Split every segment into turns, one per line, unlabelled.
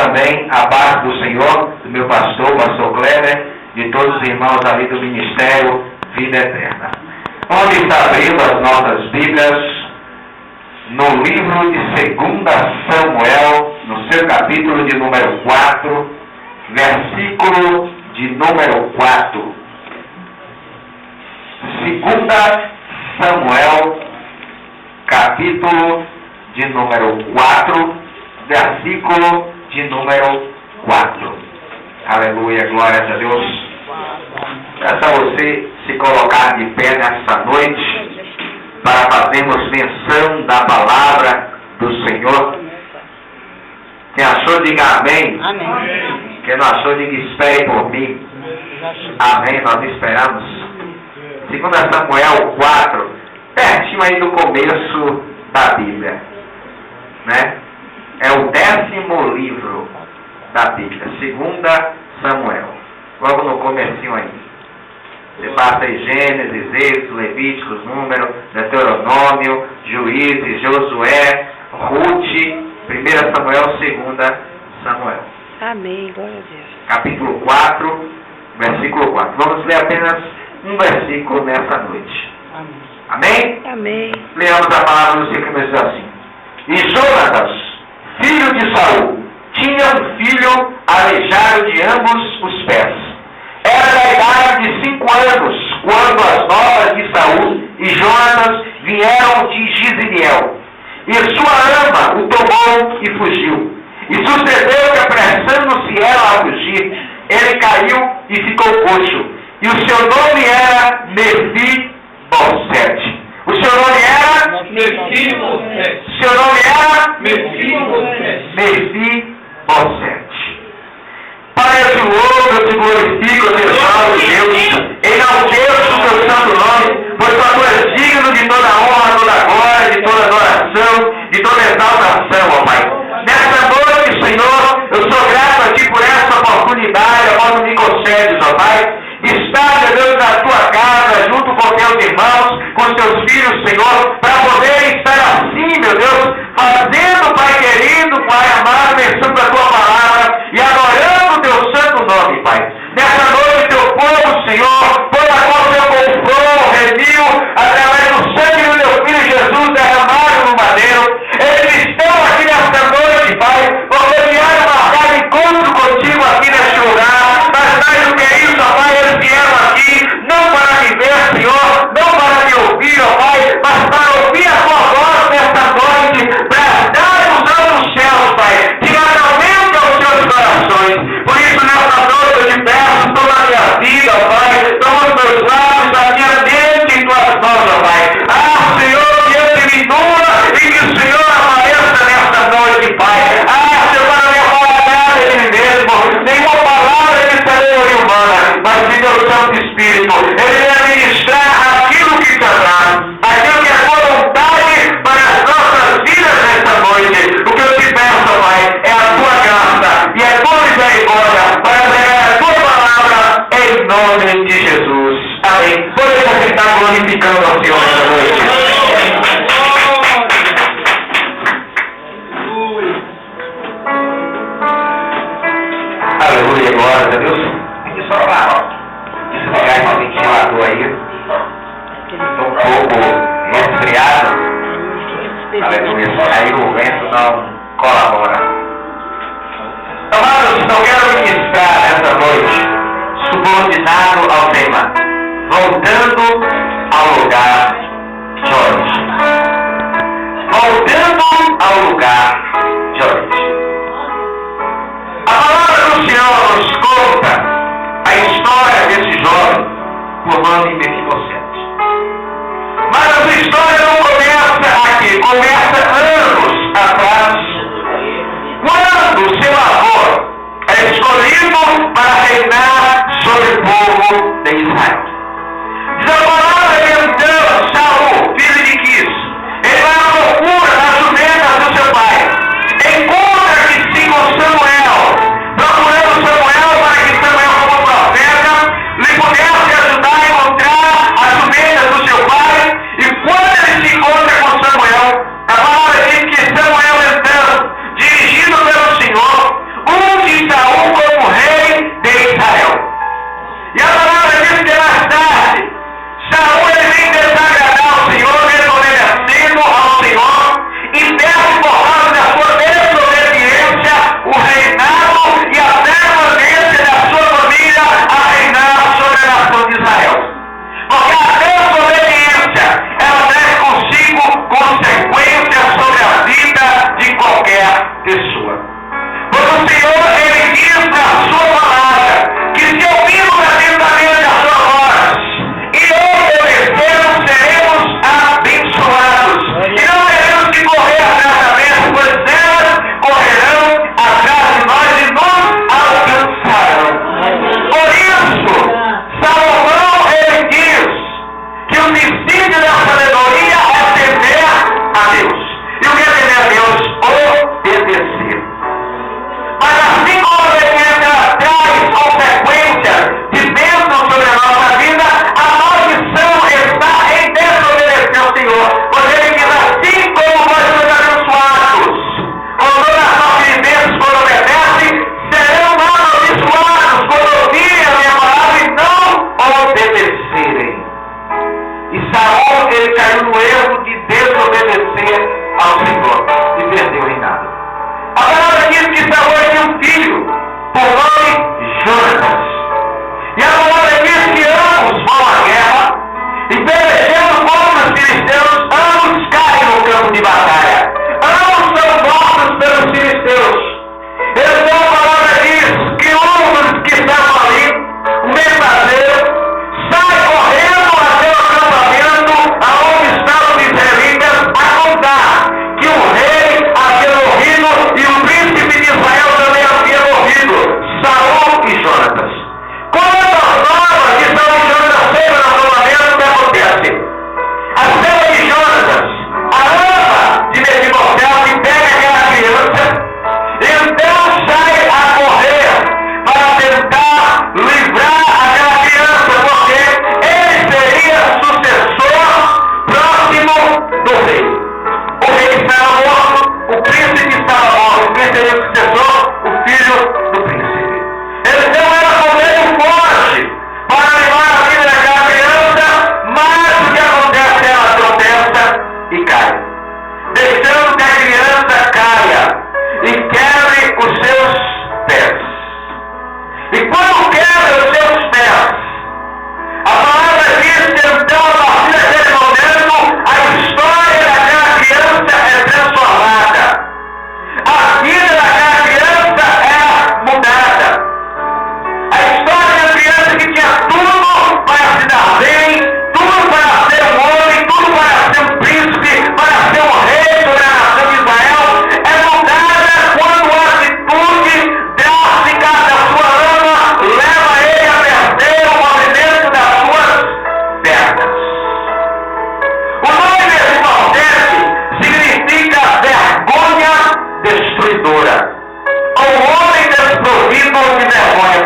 também a paz do Senhor, do meu pastor Kleber, de todos os irmãos ali do Ministério Vida Eterna. Vamos estar abrindo as nossas Bíblias no livro de 2 Samuel, no seu capítulo de número 4, versículo de número 4. 2 Samuel, capítulo de número 4, versículo de número 4. Aleluia, glórias a Deus. Peço a você se colocar de pé nessa noite para fazermos menção da palavra do Senhor. Quem achou, diga amém.
Amém.
Quem não achou, diga espere por mim. Amém, nós esperamos. 2 Samuel 4, pertinho aí do começo da Bíblia, né? É o 10º livro da Bíblia, 2 Samuel, logo no comecinho aí. Você passa aí Gênesis, Êxodo, Levíticos, Número, Deuteronômio, Juízes, Josué, Ruth, 1 Samuel, 2 Samuel.
Amém, glória a Deus.
Capítulo 4, versículo 4. Vamos ler apenas um versículo nessa noite.
Amém.
Amém?
Amém.
Leamos a palavra do Senhor que nos diz assim. E Jonatas, filho de Saul, tinha um filho aleijado de ambos os pés. Era da idade de 5 anos, quando as novas de Saul e Jonatas vieram de Gisriel. E sua ama o tomou e fugiu. E sucedeu que, apressando-se ela a fugir, ele caiu e ficou coxo. E o seu nome era Mefibosete. O seu nome era
Mefibosete.
Seu nome era
Mefibosete.
Mefibosete. Para esse louvo eu te glorifico, eu te exalto, Deus. Enalteço o teu santo nome, pois tu és digno de toda honra, toda glória, de toda adoração, de toda exaltação, ó Pai. Nessa noite, Senhor, eu sou grato a Ti por essa oportunidade, a qual Tu me concedes, ó Pai. Estar, meu Deus, na Tua casa, junto com Teus irmãos, com Teus filhos, Senhor, para poder estar assim, meu Deus, fazendo, Pai querido, Pai amado, pensando a Tua palavra e adorando o Teu santo nome, Pai. Nessa noite, Teu povo, Senhor, por a qual Teu comprou, remiu, através do sangue do Teu Filho Jesus derramado no madeiro, eles estão aqui nesta noite, Pai, porque vieram marcar encontro contigo aqui neste lugar, mas mais do que isso, ó Pai, eles vieram aqui, não para me ver, Senhor, não para me ouvir, ó Pai, mas para ouvir a Tua voz nesta noite, prestar usando os céus, Pai, diretamente aos seus corações. Por isso, nesta noite, eu te peço toda a minha vida, ó Pai, toma os meus lábios, a minha mente em Tuas mãos, ó Pai. Ah, Senhor, que eu te diminua e que o Senhor apareça nesta noite, Pai. Ah, Senhor, para não falar nada de mim mesmo, nenhuma palavra de sabedoria humana, mas de Teu Santo Espírito. Ele vai ministrar aquilo que te agrada, aquilo que é tua vontade para as nossas vidas nesta noite. O que eu te peço, Pai, é a Tua graça e a Tua misericórdia para pregar a Tua palavra em nome de Jesus. Amém. Você está glorificando ao Senhor nesta noite. Aleluia, glória a Deus. Aqui só lá, ó. Desligar esse ventilador aí. Estou um pouco resfriado. Aleluia. Aí o vento não colabora. Amados, não quero ministrar essa noite subordinado ao tema, voltando ao lugar de origem. Voltando ao lugar de origem. A palavra do Senhor nos conta a história desse jovem por nome Mefibosete. Mas essa história não começa aqui, começa anos atrás, quando seu avô é escolhido para reinar sobre o povo de Israel. Diz a palavra que então Saul, filho de Quis, ele vai à procura das jumentas do seu pai, encontra-se com Samuel, procurando Samuel para que Samuel, como profeta, lhe pudesse ajudar a encontrar as jumentas do seu pai. E quando ele se encontra com Samuel, a palavra diz que Samuel então, dirigido pelo Senhor,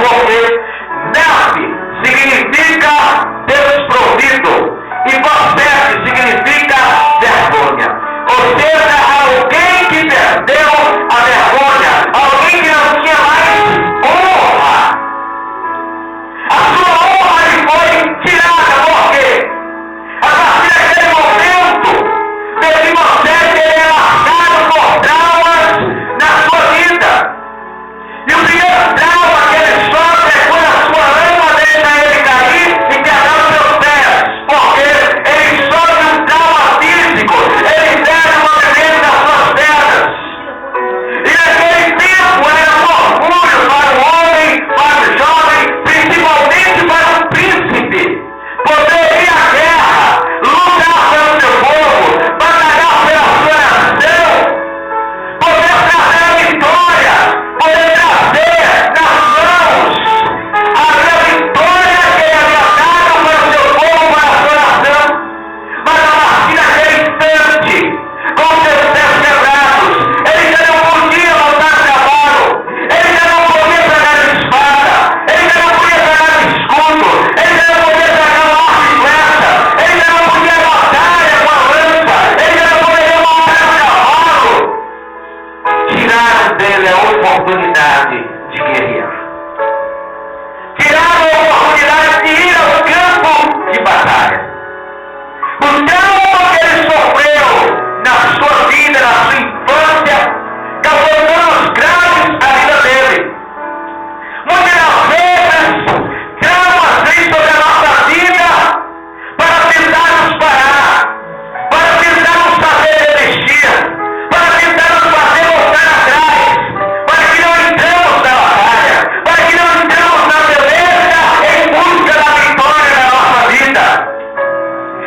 porque nasce significa desprovido e possede significa vergonha. Ou seja, alguém que perdeu a vergonha, alguém que não tinha mais honra. A sua honra lhe foi tirada, porque a partir daquele momento, Davi Moisés é marcado por traumas na sua vida. E o primeiro trauma que ele sofre é quando a sua lama deixa ele cair e quebrar os seus pés. Porque ele sofre um trauma físico, ele perde o movimento das suas pernas. E naquele tempo era um orgulho para o homem, para o jovem, principalmente para o príncipe. Poder ir à guerra, lutar pelo seu povo, batalhar pela sua nação, poder trazer a vitória, poder trazer nas mãos a vitória que ele havia dado para o seu povo, para a sua nação. Mas a partir daquele instante, com seus pés quebrados, ele já não podia voltar a cavalo, ele já não podia pegar a espada, ele já não podia pegar o escudo, ele já não podia pegar o arco e flecha, ele já não podia batalha com a lança, ele já não poderia montar o cavalo. Tiraram dele a oportunidade de guerrear. Tiraram a oportunidade de ir ao campo de batalha. O trauma que ele sofreu na sua vida, na sua infância, causou danos graves à vida dele. Muitas vezes, traumas vêm sobre a nossa vida para tentar nos parar, para tentar nos fazer desistir, para tentar nos fazer voltar atrás, para que não entramos na batalha, para que não entramos na beleza em busca da vitória na nossa vida.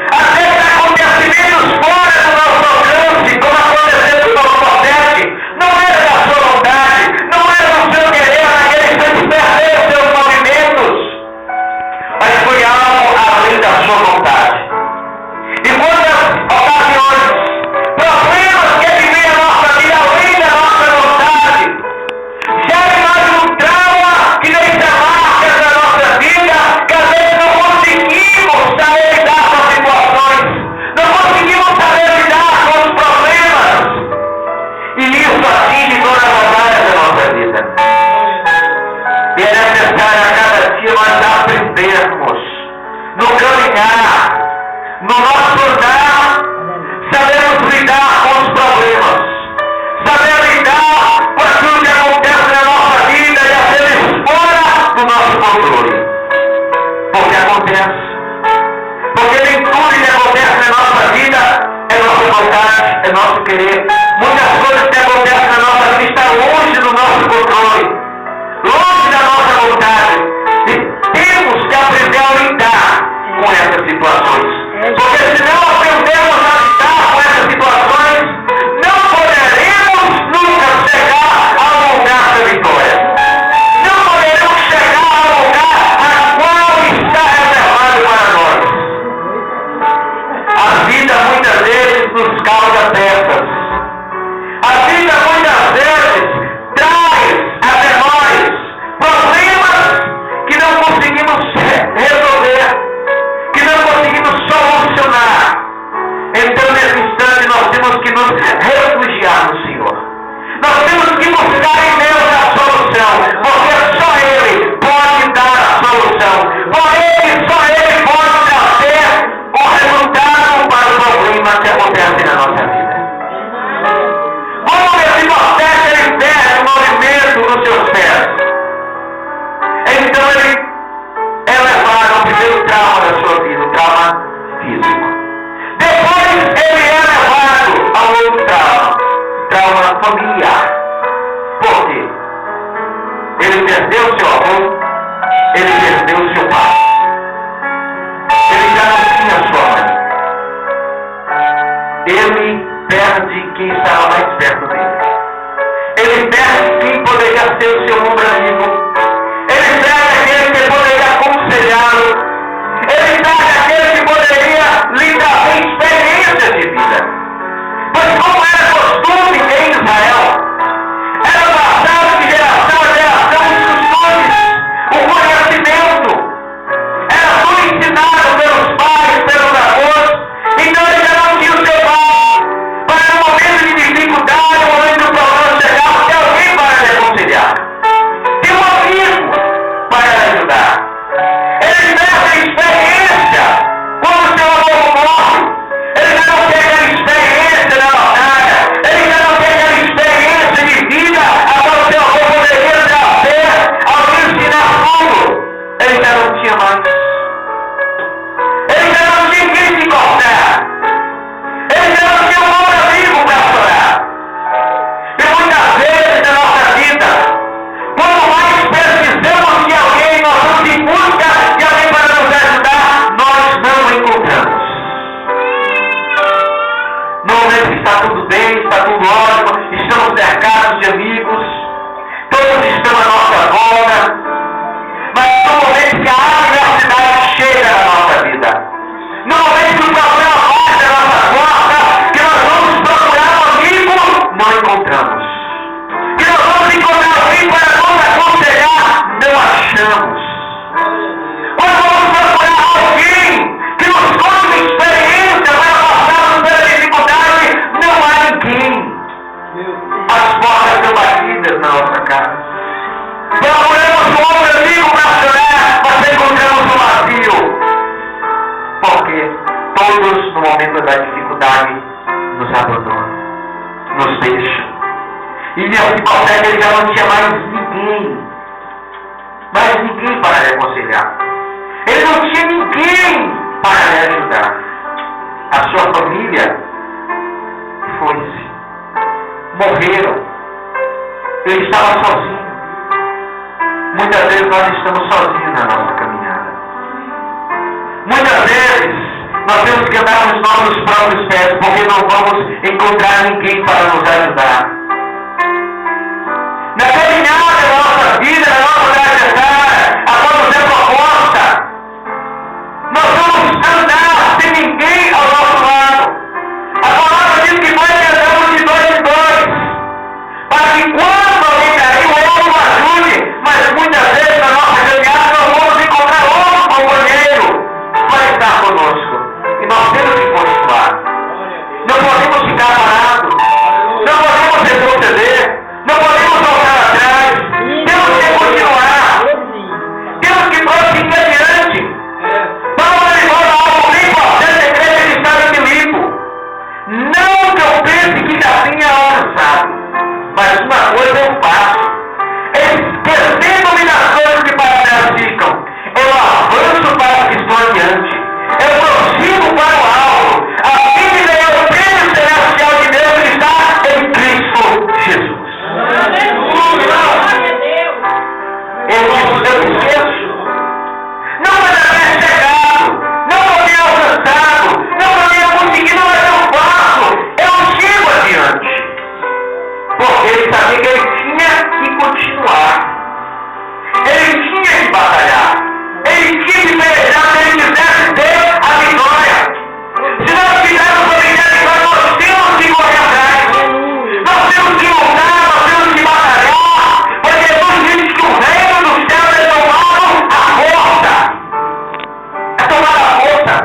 Às vezes acontecimentos fora do nosso alcance, como aconteceu com o Moisés, não era da sua vontade, não era do seu querer, naquele instante perdeu seus movimentos, mas foi algo além da sua vontade. E quantas ocasiões, problemas que vivem a nossa vida além da nossa vontade, gera mais um trauma que deixa marcas na nossa vida, que às vezes não conseguimos saber lidar com as situações, não conseguimos saber lidar com os problemas, e isso atinge todas as áreas da nossa vida. E é necessário a cada dia nós aprendermos no caminhar, no nosso andar, sabemos lidar com os problemas, sabemos lidar com aquilo que acontece na nossa vida e às vezes fora do nosso controle. Porque acontece. Porque nem tudo que acontece na nossa vida é nossa vontade, é nosso querer. Muitas coisas que acontecem na nossa vida estão longe do nosso controle, longe da nossa vontade. E temos que aprender a lidar com essas situações. Porque se não aprendemos a lidar com essas situações, não poderemos nunca chegar ao lugar da vitória. Não poderemos chegar ao lugar a qual está reservado para nós. A vida muitas vezes nos causa peças. A vida muitas vezes traz até nós problemas que não conseguimos resolver, que não conseguimos solucionar. Então, nesse instante, nós temos que nos refugiar no Senhor. Nós temos que buscar em Deus a solução, porque só Ele pode dar a solução. Porém, só Ele pode trazer o resultado para o problema que acontece na nossa vida. Como esse Moisés, ele perde o movimento nos seus pés. Então ele é levado ao primeiro trauma da sua vida, o trauma físico. Depois ele é levado ao outro trauma, trauma familiar. Por quê? Ele perdeu seu avô, ele perdeu seu pai. Ele já não tinha sua mãe. Ele perde quem estava mais perto dele. Ele perde quem poderia ser o seu ombro amigo. Ele perde aquele que poderia aconselhá-lo. Ele perde aquele que poderia lhe dar experiências de vida. Pois como era costume em Israel, era passado de geração a geração os costumes, não encontramos. Que nós vamos encontrar alguém para nos aconselhar, não achamos. Quando vamos procurar alguém que nos conte uma experiência para passarmos pela dificuldade, não há ninguém. As portas estão batidas na nossa casa. Procuramos um outro amigo para chorar, mas encontramos um vazio. Porque todos, no momento da dificuldade, nos abandonam, nos deixam. E nesse processo ele já não tinha mais ninguém para lhe aconselhar. Ele não tinha ninguém para lhe ajudar. A sua família foi-se. Morreram. Ele estava sozinho. Muitas vezes nós estamos sozinhos na nossa caminhada. Muitas vezes nós temos que andar nos nossos próprios pés, porque não vamos encontrar ninguém para nos ajudar. Na caminhada da nossa vida, na nossa trajetória, a qual nos é proposta, nós vamos andar sem ninguém ao nosso lado. A palavra diz que nós andamos de dois em dois, para que quando alguém cair, o outro nos ajude, mas muitas vezes na nossa caminhada nós vamos encontrar outro companheiro para estar conosco. E nós temos que continuar. Não podemos ficar parados. Não podemos retroceder. Não podemos voltar atrás. Temos que continuar. Temos que prosseguir adiante. Paulo levou algo bem importante, a igreja estava em Filipe. Não que eu pense que já tinha avançado, mas uma coisa eu faço. Esquecendo-me das coisas que para trás ficam, eu avanço para o que estou adiante. Eu prossigo para o alto, a fim de ganhar o prêmio celestial de Deus que está em Cristo Jesus. Eu esqueço. Não vai ter chegado, não vou ter alcançado, não vou ter conseguido, mas eu faço. Eu sigo adiante. Porque ele sabia que ele tinha que continuar. Ele tinha que batalhar. Ele tinha que pelejar se ele quisesse ter a vitória. Se nós quisermos obter a vitória, nós temos que correr atrás. Nós temos que lutar, nós temos que batalhar. Porque Jesus disse que o reino dos céus é tomado à força. É tomado à força.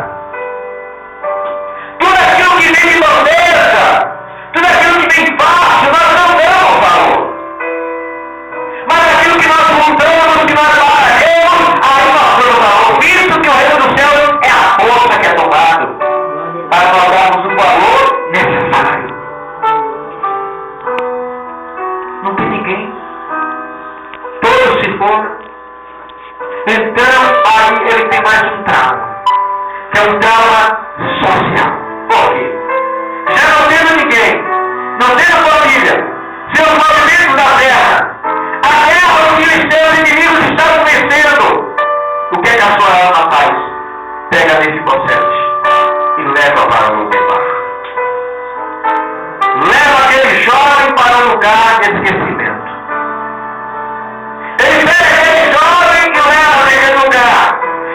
Tudo aquilo que vem de bandeja, tudo aquilo que vem fácil, nós não damos valor. Mas aquilo que nós lutamos, que nós batalhamos, aí nós damos valor. Visto que o reino dos céus é a força que é tomado para nós darmos o valor necessário. Não tem ninguém. Todos se foram. Então, aí ele tem mais um trauma, que é um trauma social. Por quê? Já não tendo ninguém, não tendo família, seus movimentos da terra, a guerra onde os seus inimigos estão vencendo, o que é que a sua alma faz? Pega nesse processo e leva para o lugar. Leva aquele jovem para um lugar de esquecimento. Ele pega aquele jovem e leva naquele lugar.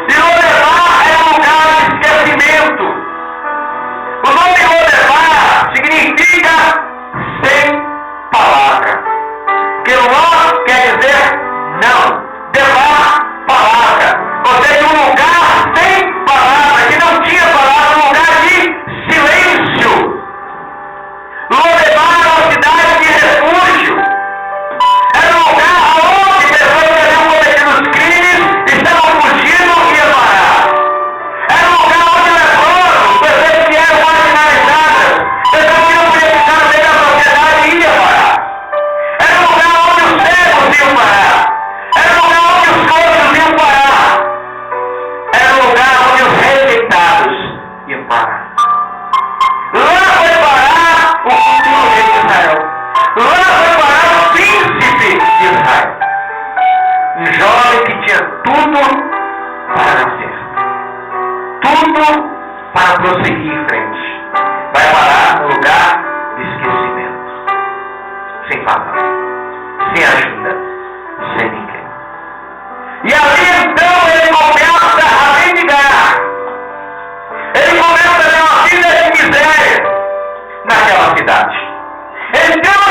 E o levar é um lugar de esquecimento. O nome levar significa sem palavra. Que Ló quer dizer não. Levar palavra. Ou seja, um lugar sem palavra, que não tinha palavra, um lugar de silêncio. Lodebar era uma cidade de refúgio. Era um lugar onde pessoas que haviam cometido crimes estavam fugindo e iam parar. Era um lugar onde leprosos, pessoas que eram marginalizadas, pessoas que não podiam ficar no meio da sociedade iam parar. Era um lugar onde os cegos iam parar. Era um lugar onde os coxos iam parar. Era um lugar onde os rejeitados iam parar. Lá foi parar o futuro rei de Israel. Lá foi parar o príncipe de Israel. Um jovem que tinha tudo para nascer. Tudo para prosseguir em frente. Vai parar no lugar de esquecimento. Sem palavra. Sem ajuda. Sem ninguém. E ali então ele começa a mendigar. Ele começa a ter uma vida de miséria naquela cidade. Então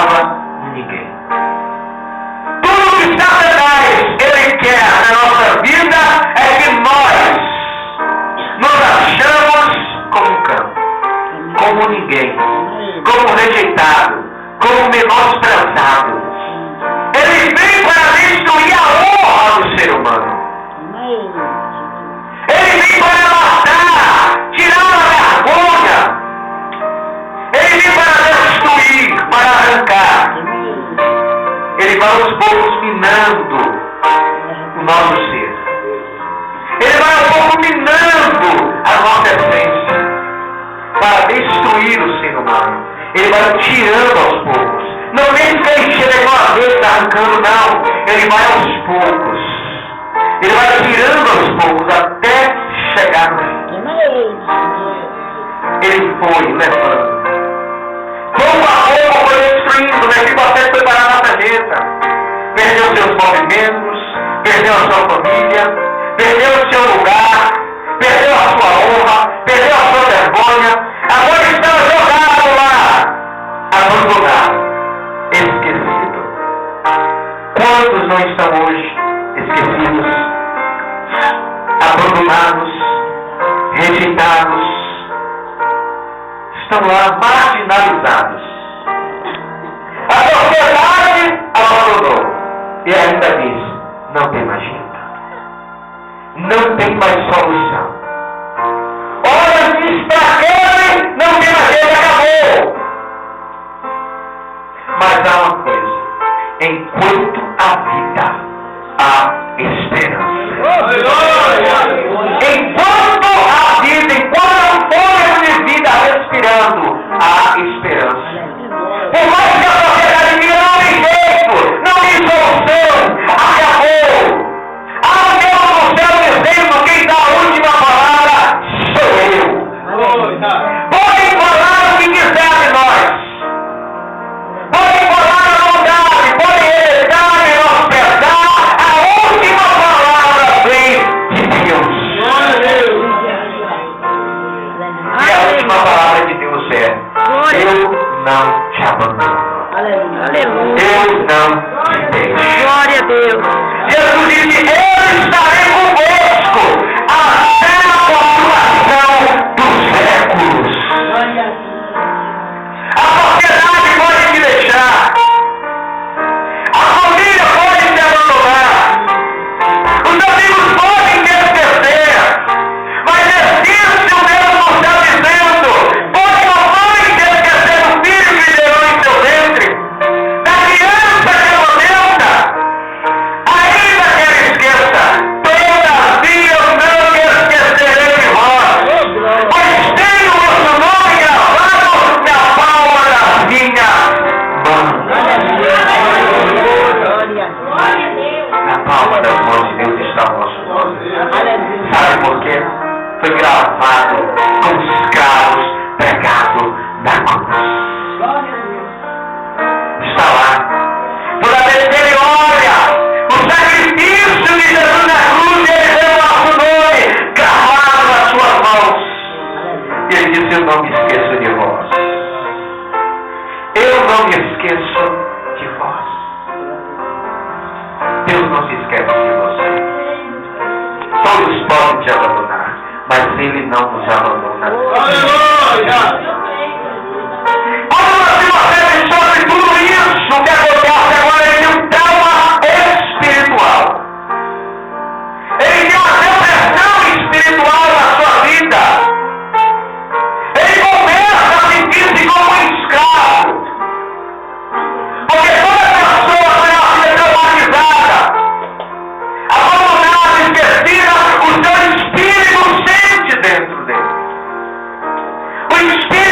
salva ninguém. Tudo que Satanás ele quer na nossa vida é que nós nos achamos como um campo, como ninguém, como rejeitado, como menosprezado. Ele vem para destruir a honra do ser humano. Ele vem para matar, tirar a vergonha. Ele vem para destruir, para arrancar. Ele vai aos poucos minando o nosso ser. Ele vai aos poucos minando a nossa essência para destruir o ser humano. Ele vai tirando aos poucos. Não tem que ele chega uma vez arrancando, não. Ele vai aos poucos. Ele vai tirando aos poucos até chegar no fim. Ele foi levando. Pouco a pouco foi destruindo, né? Que você foi parar na sarjeta. Perdeu seus movimentos, perdeu a sua família, perdeu o seu lugar, perdeu a sua honra, perdeu a sua vergonha. Agora está jogado lá, abandonado, esquecido. Quantos não estão hoje esquecidos, abandonados, rejeitados, estão lá marginalizados? A sociedade abandonou e ainda diz: não tem mais jeito, não tem mais solução. Olha, diz para aquele, não tem mais jeito, acabou. Mas há uma coisa: enquanto há vida, há esperança. Enquanto há vida, enquanto há um fôlego de vida respirando, há esperança. Por mais que a sociedade diga: não tem jeito, não tem solução, acabou. Há um Deus no céu dizendo: quem dá a última palavra sou eu. Podem falar o que quiser de nós. Podem falar a vontade, podem evitar e menosprezar. A última palavra vem de Deus. E a última palavra de Deus é: eu não te abandono. Eu não te deixo.
Glória a Deus.
Jesus disse: eu estarei convosco até a consolação dos séculos. A sociedade pode te deixar. A família pode te abandonar. Os amigos podem te esquecer. Mas existe o Deus no céu dizendo: pode a mãe te esquecer do filho que gerou em seu ventre, da criança que amamenta, ainda que ela esqueça, todavia eu não me esquecerei de vós, pois tenho o vosso nome gravado na palma da minha mão. Na palma das mãos de Deus está o nosso nome. Sabe por quê? Foi gravado com os cravos pregado na cruz. Está lá. Toda vez que ele olha o sacrifício de Jesus na cruz, ele vê o nosso nome gravado nas suas mãos. E ele diz: eu não me esqueço de vós. Eu não me esqueço de vós. Deus não se esquece de você. Todos podem te abandonar, mas Ele não nos abandona. Quando você absorve tudo isso, o que acontece agora é um trauma espiritual. Ele tem uma depressão espiritual na sua vida. Ele começa a sentir-se como um escravo. Porque toda pessoa tem uma vida traumatizada, abandonada, esquecida, o seu espírito sente dentro dele. O espírito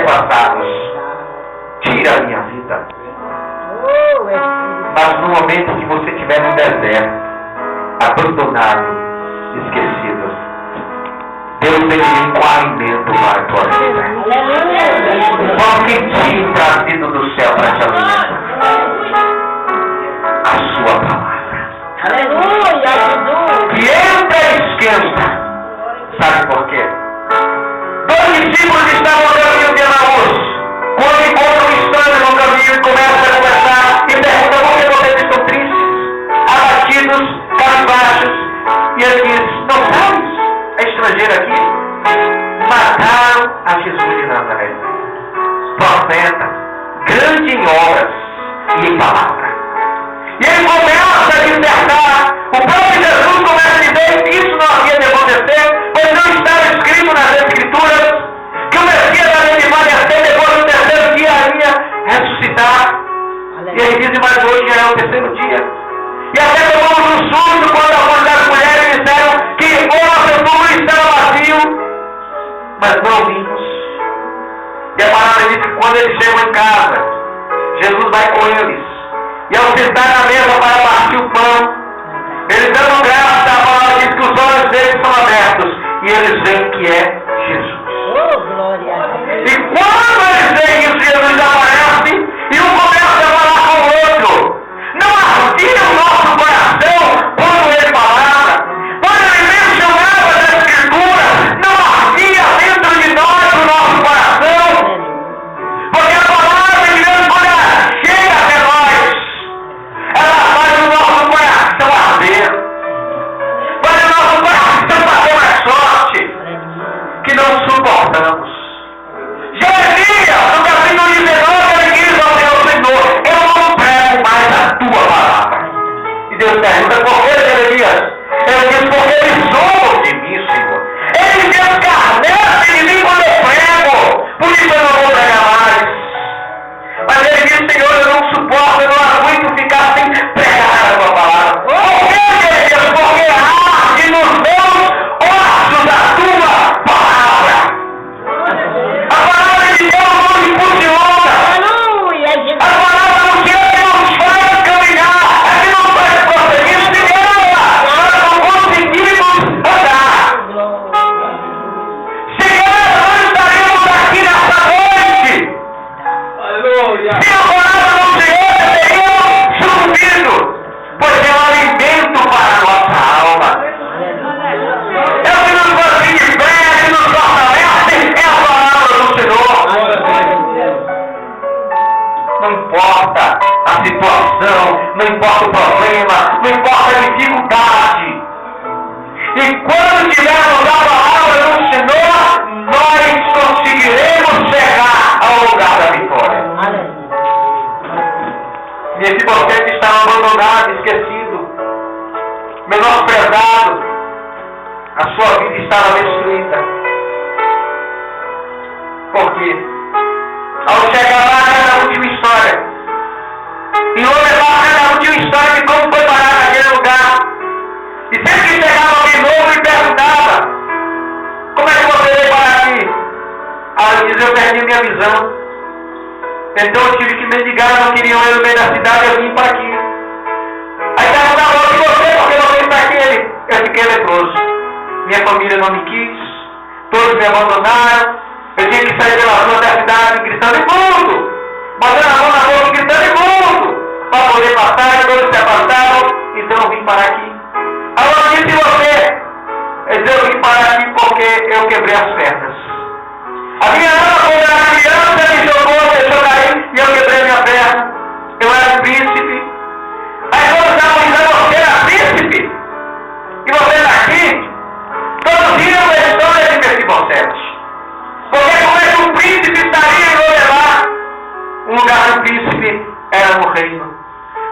antepassados. Tira a minha vida. Mas no momento que você estiver no deserto, abandonado, esquecido, Deus vem com alimento para a tua vida. Qualquer trazido do céu para te alimentar. A sua palavra. Que entra e esquenta. Sabe por quê? Dois discípulos estavam no caminho de Emaús. Quando encontram um estranho no caminho e começam a conversar e perguntam por que vocês estão tristes, abatidos, cabisbaixos. E ele diz: não sabes? É estrangeiro aqui? Mataram a Jesus de Nazaré, profeta, grande em obras e em palavra. E ele começa a dissertar. O próprio Jesus começa a dizer que isso não havia de acontecer, pois não estava escrito nas Escrituras que o Messias havia de padecer, depois do terceiro dia ia ressuscitar. E ele diz: mas hoje já é o terceiro dia. E até tomamos um susto quando algumas das mulheres disseram que o nosso túmulo estava vazio, mas não vimos. E a palavra diz que quando eles chegam em casa, Jesus vai com eles. E ao sentar na mesa para partir o pão, eles dando graças, a palavra diz que os olhos deles são abertos e eles veem que é Jesus. E quando eles veem que Jesus aparece e um começa a falar com o outro, não ardia o nosso coração quando ele falava, quando ele mencionava da Escritura, não ardia dentro de nós o nosso coração, porque a palavra de Deus, quando ela chega até nós, ela faz o nosso coração arder, faz o nosso coração fazer mais sorte, que não suportamos. Jeremias, no capítulo 19, ele diz ao Senhor: eu não prego mais a tua palavra. E Deus pergunta: por que, Jeremias? Ele diz: porque eles zombam de mim, Senhor. Eles escarnecem de mim quando eu prego, por isso eu não vou pregar mais. Mas ele diz: Senhor, eu não suporto, eu não aguento ficar sem pregar a tua palavra. Por que, Jeremias? Porque arde nos meus ossos a tua palavra. A palavra de Deus nos impulsiona. A palavra do Deus que nos faz caminhar, é que nos faz prosseguir. Sem ela, nós não conseguimos andar. Sem ela, nós estaremos aqui nessa noite. Se a palavra do Senhor, teríamos subido, pois é um alimento para a nossa alma. É o que nos mantém de pé, é o que nos fortalece, é a palavra do Senhor. Não importa a situação, não importa o problema, não importa a dificuldade. E quando tivermos a palavra do Senhor, nós conseguiremos chegar ao lugar da vitória. E esse você que estava abandonado, esquecido, menosprezado, a sua vida estava destruída. Por quê? Ao chegar lá na última história, e vou levar na última história de como foi parar naquele lugar. E sempre que chegava alguém novo e perguntava: como é que você veio parar aqui? Aí ele diz: eu perdi minha visão. Então eu tive que mendigar, não queriam eu no meio da cidade, eu vim para aqui. Aí perguntava: e você, por que você está aqui? Eu fiquei leproso. Minha família não me quis, todos me abandonaram. Eu tinha que sair pela rua da cidade gritando imundo, botando a mão na boca e gritando imundo, para poder passar, e todos se afastavam. Então eu vim parar aqui. Agora eu disse você, eu vim parar aqui porque eu quebrei as pernas. A minha alma, quando era criança, me jogou, deixou cair, e eu quebrei minha perna. Eu era um príncipe. Aí quando estava dizendo: você era príncipe, e você está aqui, todos viram a história de Mefibosete. Porque como é que um príncipe estaria em Lodebar? O lugar do príncipe era no reino.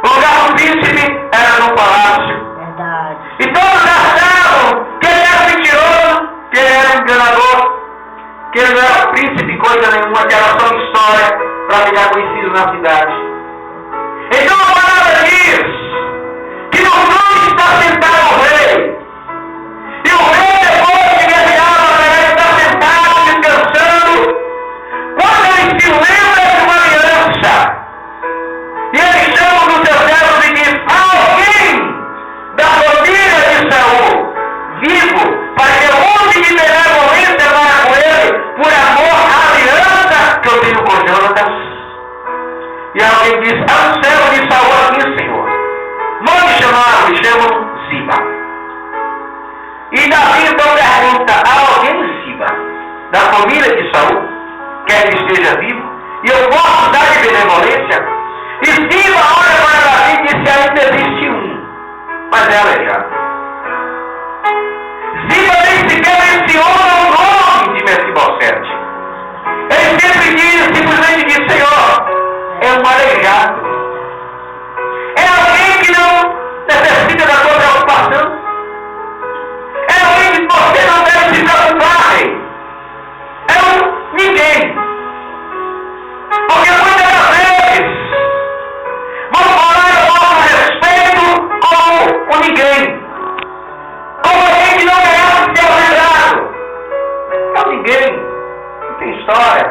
O lugar do príncipe era no palácio.
Verdade.
E todos achavam que ele era mentiroso, que ele era enganador, que ele não era príncipe, coisa nenhuma, que era só uma história para ficar conhecido na cidade. Então a palavra diz que no trono está sentado o rei. E o rei, depois que ele está sentado, descansando, quando e disse: há um servo de Saul aqui, Senhor. Mande chamá-lo, me chamam Ziba. E Davi então pergunta: há alguém em Ziba, da família de Saul, quer que esteja vivo, e eu posso dar de benevolência? E Ziba olha para Davi e disse: ainda existe um, mas é aleijado. Ziba nem sequer menciona o nome de Mefibosete. Ele sempre diz, simplesmente diz: Senhor, é um aleijado. É alguém que não necessita da tua preocupação. É alguém que você não deve se preocupar, rei. É um ninguém. Porque muitas das vezes vamos falar a nosso respeito como o ninguém. Como alguém que não merece ser lembrado. É um ninguém. Não tem história.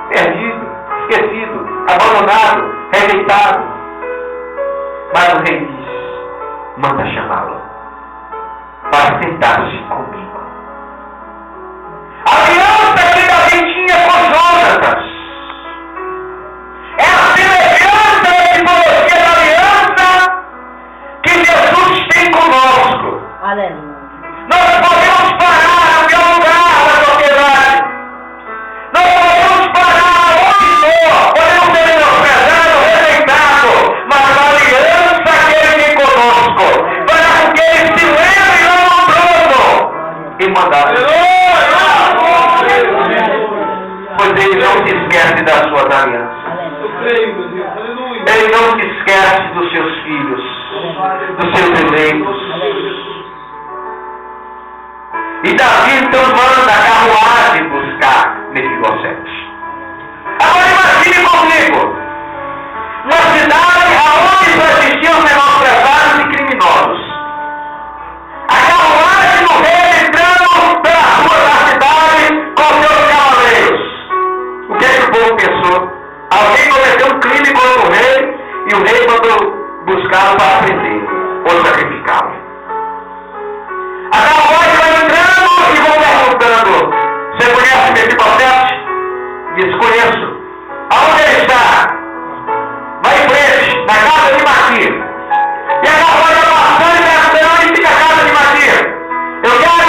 Perdido, esquecido, abandonado, rejeitado. Mas o rei diz: manda chamá-lo para sentar-se comigo. A aliança que Davi tinha com Jonatas é a semelhança da tipologia da aliança que Jesus tem conosco.
Aleluia.
Nós podemos parar no meu lugar da sociedade. Nós podemos parar onde for. Podemos ser menosprezados, rejeitados. Mas a aliança que Ele tem conosco fará com que Ele se lembre lá no trono e mandar. Pois Ele não se esquece das suas alianças. Ele não se esquece dos seus filhos, dos seus eleitos. E Davi então manda a carruagem buscar Mefibosete. Agora imagine comigo, uma cidade aonde só existiam menosprezados e criminosos. A carruagem do rei entrando pelas ruas da cidade com seus cavaleiros. O que é que o povo pensou? Alguém cometeu um crime contra o rei e o rei mandou buscá-lo para prender ou sacrificá-lo. A carruagem vai entrando e vão perguntando: você conhece Mefibosete? Diz: conheço. Aonde ele está? Vai em frente, na casa de Maquir. E a carruagem vai passando e perguntando: onde fica a casa de Maquir? Eu quero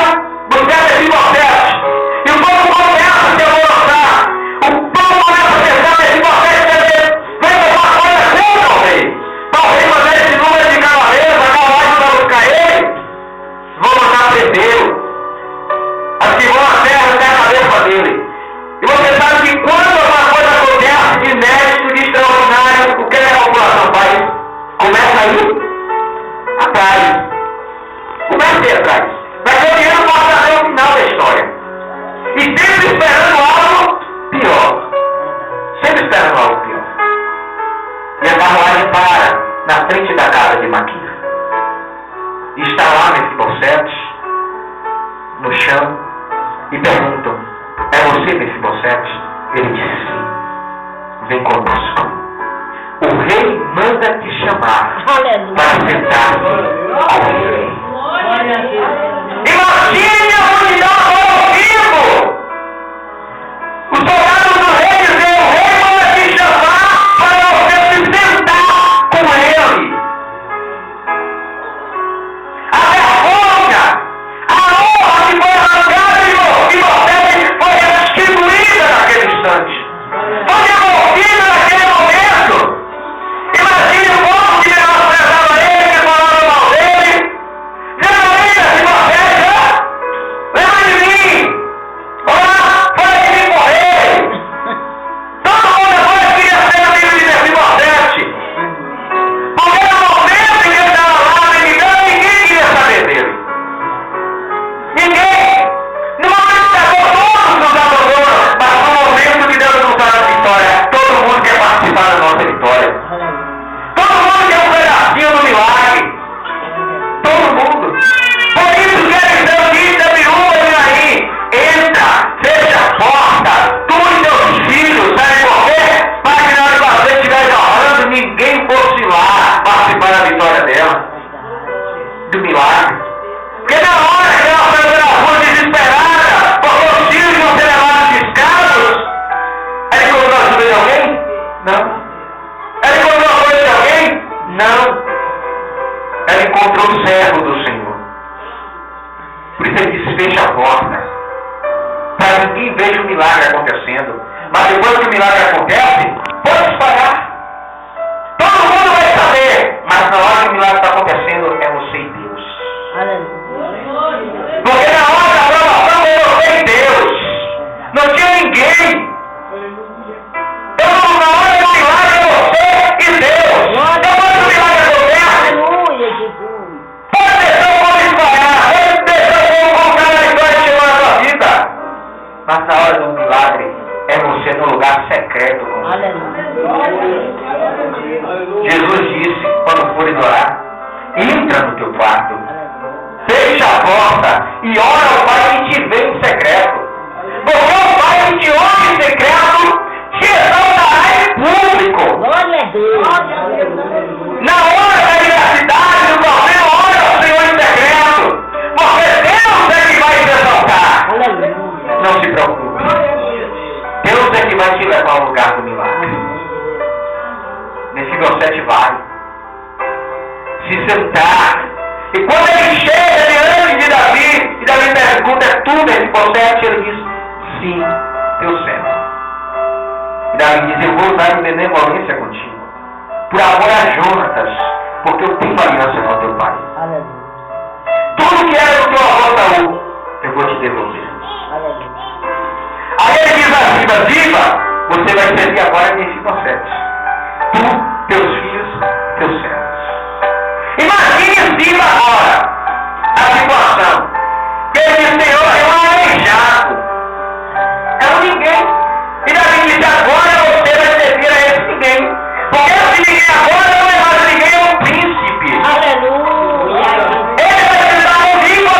buscar Mefibosete. E o povo começa a se alvoroçar. O povo começa a pensar: Mefibosete vem levar coisa contra o rei. Talvez mandar esse número de cavaleiros, a carruagem vai buscar ele. Vão mandar prendê-lo. As que vão à terra até a cabeça dele. E você sabe que quando alguma coisa acontece de inédito, de extraordinário, o que a população faz? Começa aí atrás. Começa aí atrás. Mas o dinheiro pode saber o final da história. E sempre esperando algo pior. Sempre esperando algo pior. E a carruagem para na frente da casa de Maquir. Está lá Mefibosete no chão e perguntam: é você, Mefibosete? Ele diz: sim. Vem conosco. O rei manda te chamar para sentar-se ao rei. Imagine a multidão ao vivo. Os soldados do rei dizem: o rei manda te chamar para você se sentar com ele. A vergonha, a honra que foi arrancada de Mefibosete foi restituída naquele instante. Foi devolvida naquele momento. Imagine o povo que menosprezava ele, que falava mal dele. Mefibosete, veja o milagre acontecendo. Mas depois que o milagre acontece, pode espalhar. Todo mundo vai saber. Mas na hora que o milagre está acontecendo, é você e Deus. Porque na hora da provação é você e Deus. Não tinha ninguém. Então na hora do milagre é você e Deus. Depois que o milagre acontece, pode deixar o povo espalhar. Pode deixar o povo contar a história de chegar na sua vida. Mas na hora do milagre, é você no lugar secreto com Deus. Jesus disse, quando for orar, entra no teu quarto, fecha a porta e ora ao Pai que te vê em secreto. Porque o Pai que te ouve em secreto te exaltará em público.
Glória a Deus.
Na hora da adversidade, o problema, ora ao Senhor em secreto. Porque Deus é que vai te exaltar.
Aleluia.
Não se preocupe. Deus é que vai te levar ao lugar do milagre. Versículo 7 vai se sentar. E quando ele chega diante de Davi, e Davi pergunta, é tu Mefibosete? Ele diz, sim, eu sento. E Davi diz, eu vou usar em benevolência contigo, por amor a Jonatas, porque eu tenho aliança com teu pai.
Aleluia.
Tudo que era do teu avô Saul, eu vou te devolver.
Aleluia.
Aí ele diz assim, Ziba, você vai servir agora Mefibosete. Tu, teus filhos, teus servos. Imagine Ziba agora a situação. Ele diz, Senhor, é um aleijado. É um ninguém. E Davi diz, agora você vai servir a esse ninguém. Porque esse ninguém agora não é mais ninguém, é um príncipe.
Aleluia.
Ele vai te dar um rico.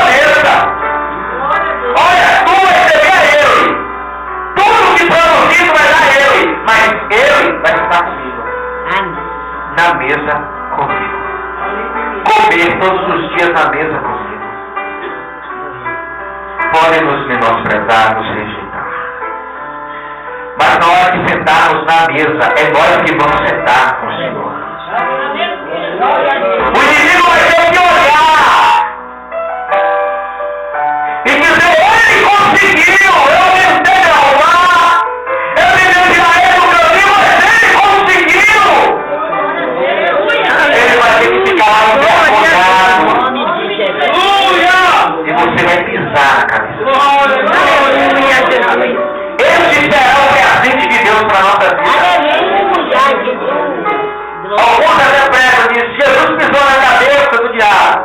Olha, tu vai servir a ele. Tudo que produzido vai dar a ele. Mas ele vai estar comigo.
Amém.
Na mesa comigo. Comer todos os dias na mesa comigo. Podem nos menosprezar, nos rejeitar. Mas na hora de sentarmos na mesa, é nós que vamos sentar com o Senhor. O inimigo vai ter que olhar e dizer, ele conseguiu, eu tentei arrumar, eu tentei tirar ele do caminho, mas ele conseguiu. Ele vai ter que ficar lá envergonhado. E você vai pisar na cabeça. Esse será o presente de Deus para a nossa vida. Alguns até pregam, dizem, Jesus pisou na cabeça do diabo.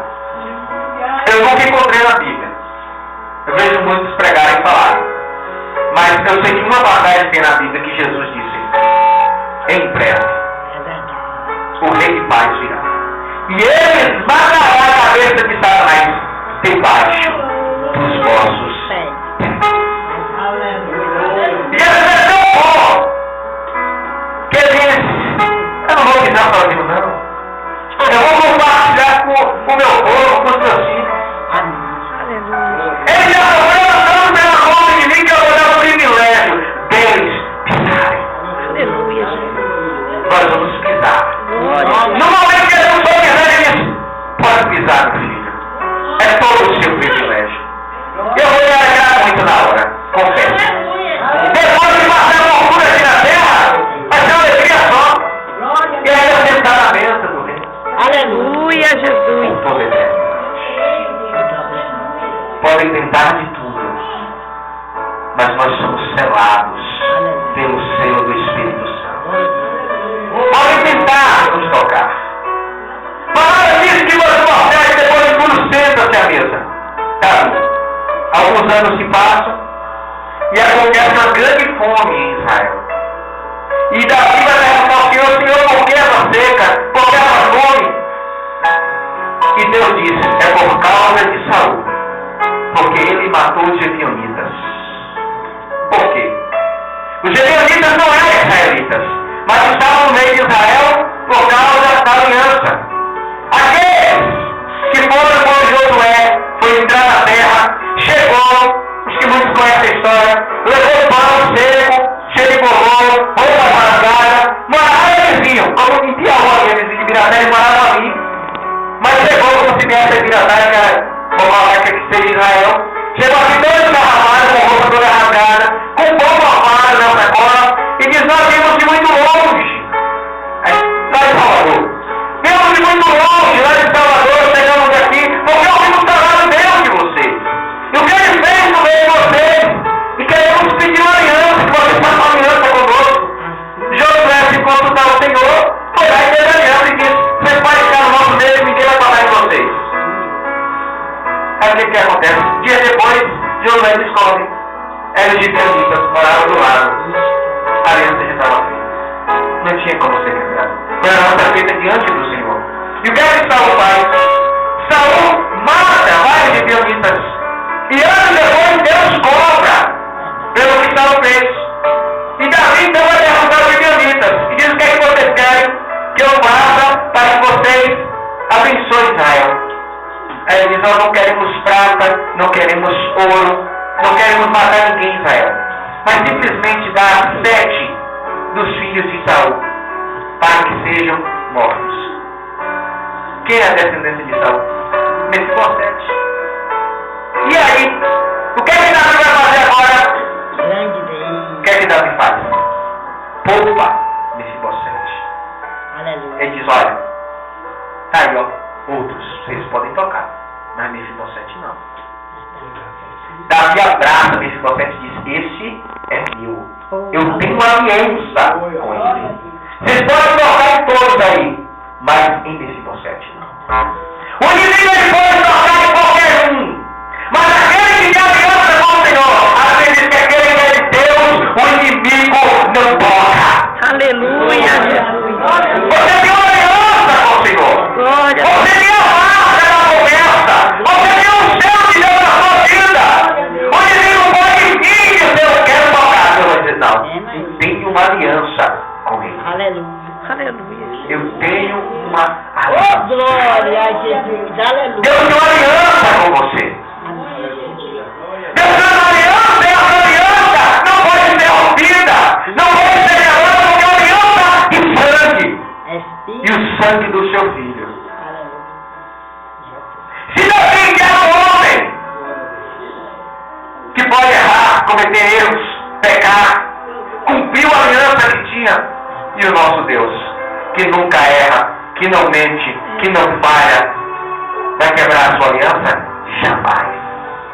Eu nunca encontrei na Bíblia. Eu vejo muitos pregarem e falarem. Mas eu sei que uma passagem tem na Bíblia que Jesus disse, em breve, o rei de paz virá. E ele esmagará a cabeça de Satanás debaixo dos vossos pés. E ele é tão bom que ele diz, eu não vou pisar sozinho não. Eu vou compartilhar com o meu povo, com os meus filhos. Ele já sofreu tanto pela conta de mim que eu vou dar o privilégio deles pisarem.
Aleluia, Jesus.
Nós vamos pisar.
Glória.
No momento que ele não for pisar, ele diz, pode pisar, meu filho. É todo o seu privilégio. Eu vou lhe alegrar muito na hora, confesso. Depois de passar a loucura aqui na terra, vai ser uma alegria só. E aí eu sentar na mesa do rei.
Aleluia, Jesus.
Com toda a eternidade. Podem tentar de tudo, mas nós somos selados pelo selo do Espírito Santo. Podem tentar nos tocar. Palavra diz que você consegue, depois de tudo, senta-se à mesa. Tá? Alguns anos se passam e acontece uma grande fome em Israel. E Davi vai perguntar ao Senhor, por que essa seca? Por que essa fome? E Deus disse, é por causa de Saul, porque ele matou os Gebionitas. Por quê? Os Gebionitas não eram israelitas, mas estavam no meio de Israel por causa da aliança. Aqueles que foram quando Josué foi entrar na terra, chegou, os que muitos conhecem a história, levou pão seco, cheio de borrão, roupa rasgada, moravam eles vinham, como em Piauí, eles de Ibiraté, moravam ali. Mas chegou, como se viesse a Ibiraté, que era uma marca que seja Israel, chegou aqui todo desarramado, com roupa toda rasgada, gibeonitas moravam do lado. A aliança já estava feita. Não tinha como ser quebrada. Foi a aliança feita diante do Senhor. E o que é que Saul faz? Saul mata vários gibeonitas. E anos depois Deus cobra pelo que Saul fez. E Davi então vai derrotar os gibeonitas. E diz: o que é que vocês querem que eu faça para que vocês abençoem Israel? Aí ele diz: nós não queremos prata, não queremos ouro, não queremos matar ninguém em Israel, mas simplesmente dar 7 dos filhos de Saul para que sejam mortos. Quem é a descendência de Saul? Mefibosete. E aí, o que é que Davi vai fazer agora?
Grande Deus.
O que é que Davi faz? Poupa Mefibosete.
Aleluia.
Ele diz: olha, tá aí ó, outros, vocês podem tocar, mas Mefibosete não. Davi abraça Mefibosete e diz: esse é meu. Eu tenho uma aliança com ele. Vocês podem tocar em todos aí, mas em Mefibosete não. O inimigo ele pode tocar em qualquer um, mas aquele que tem aliança com o Senhor, às vezes que aquele que é de Deus, o inimigo não toca.
Aleluia, Jesus.
Você tem uma aliança com o Senhor.
Glória.
Você tem a marca da promessa. Você tem o céu de Deus na sua vida. O inimigo pode vir e dizer: eu quero tocar. Eu vou dizer: não, eu tenho uma aliança com ele.
Aleluia.
Aleluia.
Eu tenho uma
Oh,
aliança.
glória a Jesus. Aleluia.
Deus tem uma aliança com você. Deus tem uma aliança e essa aliança não pode ser rompida. Não pode ser quebrada, porque é uma aliança de sangue. E
Espírito.
o sangue do seu filho.
Aleluia.
Se Davi, que era um homem que pode errar, cometer erros, pecar, cumpriu a aliança que tinha. E o nosso Deus, que nunca erra, que não mente, que não falha, vai quebrar a sua aliança? Jamais.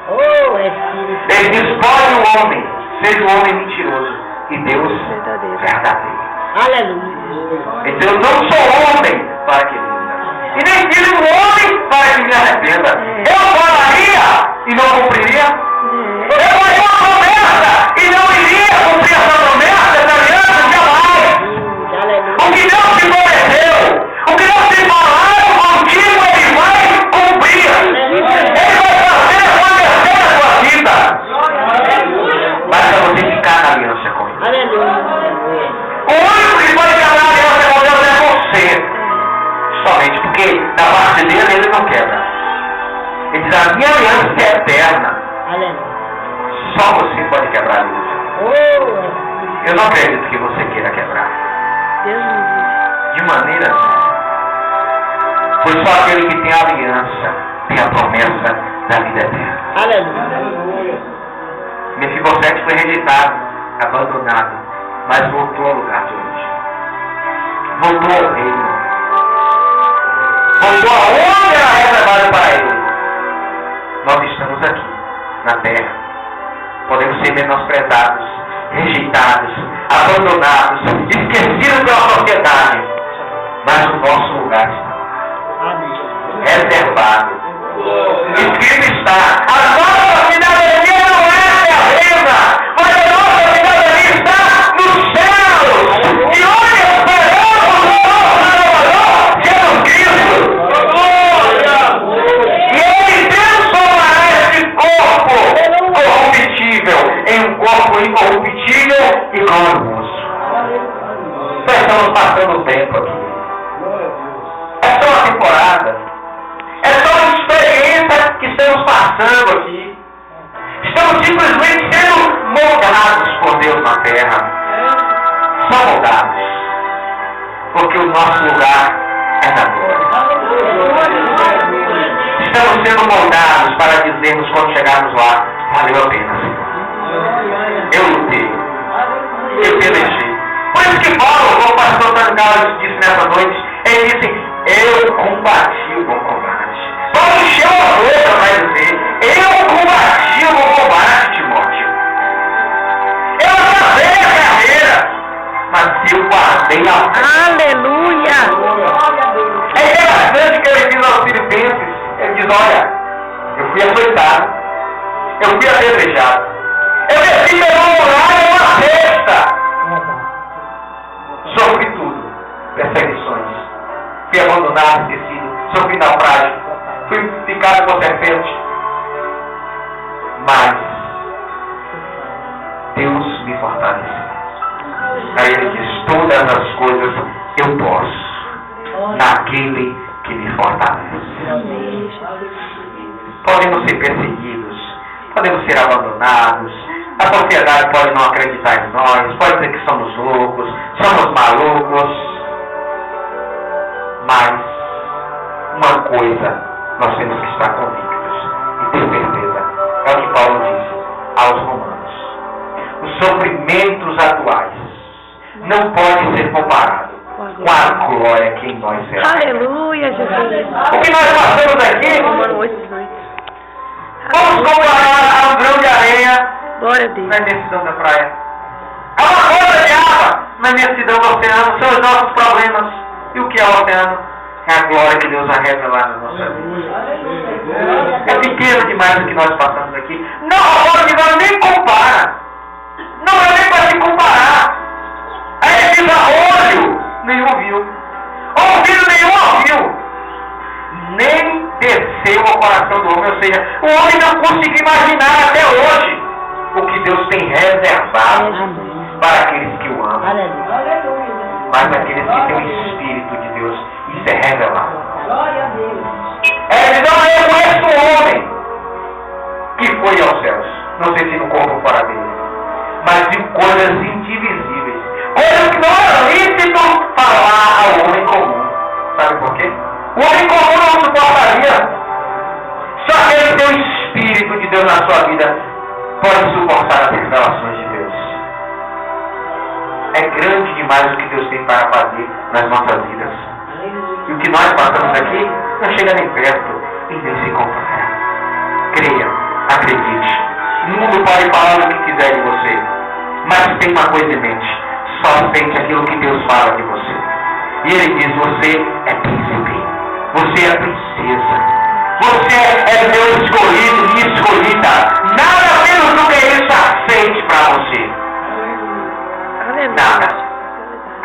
Oh, Espírito.
Ele diz: pode o homem, seja um homem mentiroso, e Deus
Verdadeiro.
verdadeiro.
Aleluia.
Então eu não sou homem para que minta, e nem filho do homem para que me arrependa. Eu falaria e não cumpriria. Eu faria uma promessa e não iria cumprir essa promessa, essa aliança, jamais.
Aleluia.
O que Deus te prometeu, o que Deus te falou contigo, Ele vai cumprir. Ele vai fazer acontecer na sua vida. Basta você ficar na aliança com Ele.
Aleluia.
O único que pode quebrar a aliança com Deus é você. Somente porque da parte dele Ele não quebra. Ele diz: a minha aliança é eterna.
Aleluia.
Só você pode quebrar a aliança.
Oh, Espírito.
Eu não acredito que você queira quebrar.
Deus me livre.
De maneira nenhuma. Pois só aquele que tem a aliança tem a promessa da vida eterna.
Aleluia.
Mefibosete foi rejeitado, abandonado, mas voltou ao lugar de origem. Voltou ao reino. Voltou aonde era reservado para ele. Nós estamos aqui, na terra. Podemos ser menosprezados, rejeitados, abandonados, esquecidos pela sociedade. Mas o nosso lugar está
Amém.
reservado. Escrito está: a nossa cidadania não é terrena, mas a nossa cidadania está nos céus. E onde esperamos o nosso Salvador, Jesus Cristo. E Ele transformará esse corpo corruptível em um corpo incorruptível e glorioso. Nós estamos passando o tempo aqui. É só uma temporada. É só uma experiência que estamos passando aqui. Estamos simplesmente sendo moldados por Deus na terra. Só moldados. Porque o nosso lugar é na glória. Estamos sendo moldados para dizermos quando chegarmos lá: valeu a pena, Senhor. Eu lutei. Eu pelejei. Por isso que Paulo, como o pastor Antônio Carlos disse nessa noite, ele disse: eu combati o bom combate. Paulo encheu a boca para dizer: eu combati o bom combate, Timóteo. Eu acabei a carreira, mas eu guardei a fé.
Aleluia.
É interessante que ele diz aos filipenses: ele diz, olha, eu fui açoitado, eu fui apedrejado, eu desci que pegou um muralha e uma cesta. Sofri tudo. Perseguições. Fui abandonado, esquecido. Sofri naufrágio. Fui picado por serpente. Mas Deus me fortaleceu. Aí ele diz, todas as coisas eu posso naquele que me fortalece. Podemos ser perseguidos, podemos ser abandonados, a sociedade pode não acreditar em nós, pode dizer que somos loucos, somos malucos, mas uma coisa nós temos que estar convictos e ter certeza, é o que Paulo diz aos Romanos: os sofrimentos atuais não podem ser comparados com a glória que em nós será.
Aleluia, Jesus.
O que nós passamos aqui,
Romano 8:18.
vamos comparar a um grão de areia
Glória a Deus.
na imensidão da praia. A uma gota de água na imensidão do oceano são os nossos problemas. E o que é o oceano? É a glória que Deus vai revelar na nossa vida. É pequeno demais o que nós passamos aqui. Não, agora de nós nem compara. Não é nem para se comparar. Aí ele diz, olho, nenhum viu. Ouvido, nenhum ouviu. Nem desceu ao coração do homem. Ou seja, o homem não conseguiu imaginar até hoje o que Deus tem reservado para aqueles que o amam. Mas aqueles que têm o Espírito de Deus, isso é revelado. Ele não reconhece o homem que foi aos céus. Não sei se no corpo ou fora dele. Mas de coisas indivisíveis. Coisas que não é lícito falar ao homem comum. Sabe por quê? O homem comum não suportaria. Só aquele que tem o Espírito de Deus na sua vida pode suportar as revelações de Deus. É grande demais o que Deus tem para fazer nas nossas vidas. E o que nós passamos aqui não chega nem perto e nem se compara. Creia, acredite. O mundo pode falar o que quiser de você, mas tem uma coisa em mente: só sente aquilo que Deus fala de você. E Ele diz: você é príncipe, você é princesa, você é meu escolhido e escolhida. Nada menos do que isso aceite para você. Nada.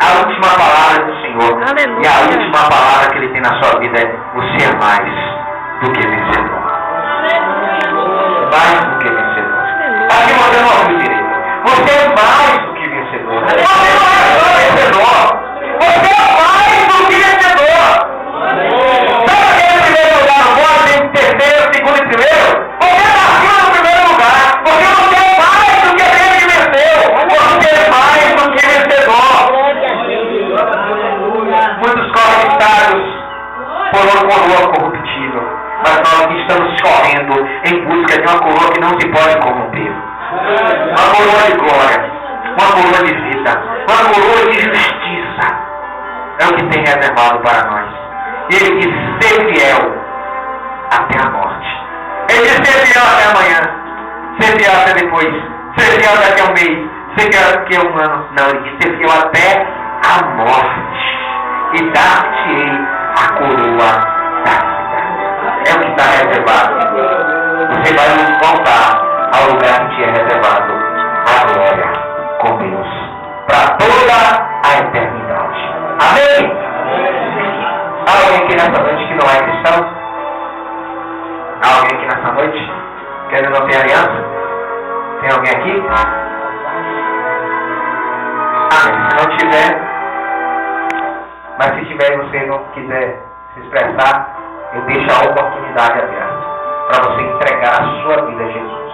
A última palavra do Senhor.
Aleluia.
E a última palavra que Ele tem na sua vida é: você é mais do que vencedor. Mais do que vencedor. Aqui você não ouviu direito. Você é mais do que vencedor. Você não é só vencedor. Você é mais do que vencedor. Sabe aquele primeiro lugar no mundo, em terceiro, segundo e primeiro? Você nasceu no primeiro lugar. Porque você é mais do que aquele que venceu. Você é mais do que vencedor. Muitos correm estádios por uma coroa corruptível, mas nós estamos correndo em busca de uma coroa que não se pode corromper. Uma coroa de glória, uma coroa de vida, uma coroa de justiça. É o que tem reservado para nós. E Ele diz: ser fiel até a morte. Ele diz: ser fiel até amanhã, ser fiel até depois, ser fiel daqui a um mês, ser fiel daqui a um ano. Não, Ele diz: ser fiel até a morte. E dar-te-ei a coroa da vida. É o que está reservado. Você vai voltar ao lugar que te é reservado, a glória com Deus, para toda a eternidade. Amém? Há alguém aqui nessa noite que não é cristão? Há alguém aqui nessa noite que ainda não tem aliança? Tem alguém aqui? Amém. Se não tiver, mas se tiver e você não quiser se expressar, eu deixo a oportunidade aberta para você entregar a sua vida a Jesus.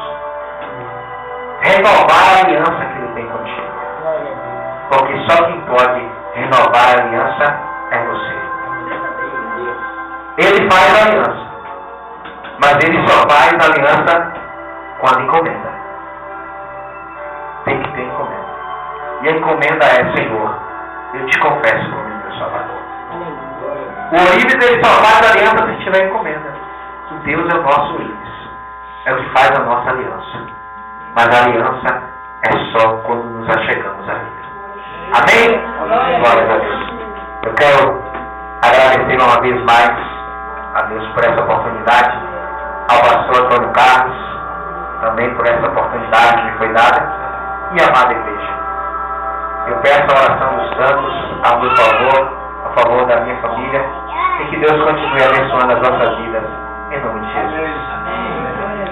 Renovar a aliança que Ele tem contigo. Porque só quem pode renovar a aliança é você. Ele faz a aliança, mas Ele só faz a aliança quando encomenda. Tem que ter encomenda. E a encomenda é: Senhor, eu te confesso como meu Salvador. O Ourives, ele só faz aliança se tiver encomenda. Deus é o nosso Ourives. É o que faz a nossa aliança. Mas a aliança é só quando nos achegamos a Ele. Amém? Glória a Deus. Eu quero agradecer uma vez mais a Deus por essa oportunidade, ao pastor Antônio Carlos também por essa oportunidade que me foi dada. e amada igreja. Eu peço a oração dos santos a meu favor, a favor da minha família, e que Deus continue abençoando as nossas vidas, em nome de Jesus.